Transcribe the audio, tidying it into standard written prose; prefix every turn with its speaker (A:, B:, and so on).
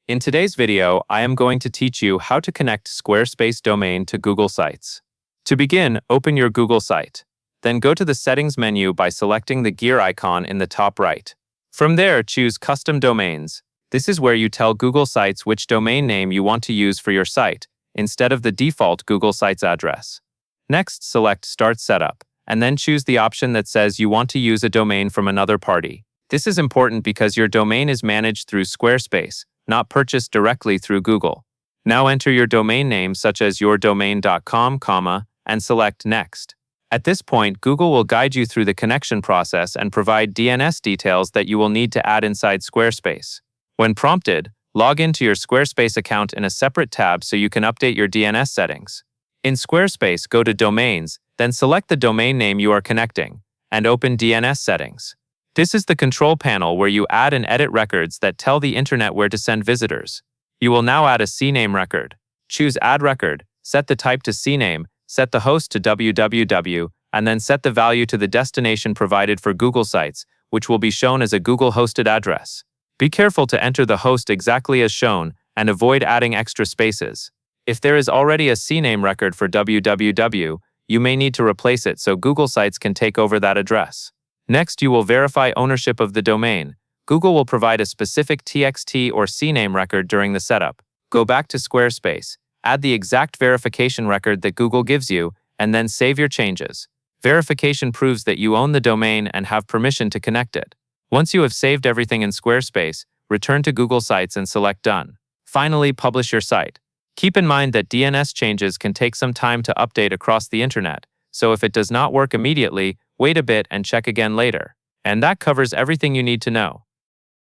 A: In today's video, I am going to teach you how to connect Squarespace domain to Google Sites. To begin, open your Google site. Then go to the Settings menu by selecting the gear icon in the top right. From there, choose Custom Domains. This is where you tell Google Sites which domain name you want to use for your site, instead of the default Google Sites address. Next, select Start Setup, and then choose the option that says you want to use a domain from another party. This is important because your domain is managed through Squarespace, not purchased directly through Google. Now enter your domain name such as yourdomain.com, and select Next. At this point, Google will guide you through the connection process and provide DNS details that you will need to add inside Squarespace. When prompted, log into your Squarespace account in a separate tab so you can update your DNS settings. In Squarespace, go to Domains, then select the domain name you are connecting, and open DNS settings. This is the control panel where you add and edit records that tell the internet where to send visitors. You will now add a CNAME record. Choose Add Record, set the type to CNAME, set the host to www, and then set the value to the destination provided for Google Sites, which will be shown as a Google-hosted address. Be careful to enter the host exactly as shown and avoid adding extra spaces. If there is already a CNAME record for www, you may need to replace it so Google Sites can take over that address. Next, you will verify ownership of the domain. Google will provide a specific TXT or CNAME record during the setup. Go back to Squarespace, add the exact verification record that Google gives you, and then save your changes. Verification proves that you own the domain and have permission to connect it. Once you have saved everything in Squarespace, return to Google Sites and select Done. Finally, publish your site. Keep in mind that DNS changes can take some time to update across the internet, so if it does not work immediately, wait a bit and check again later. And that covers everything you need to know.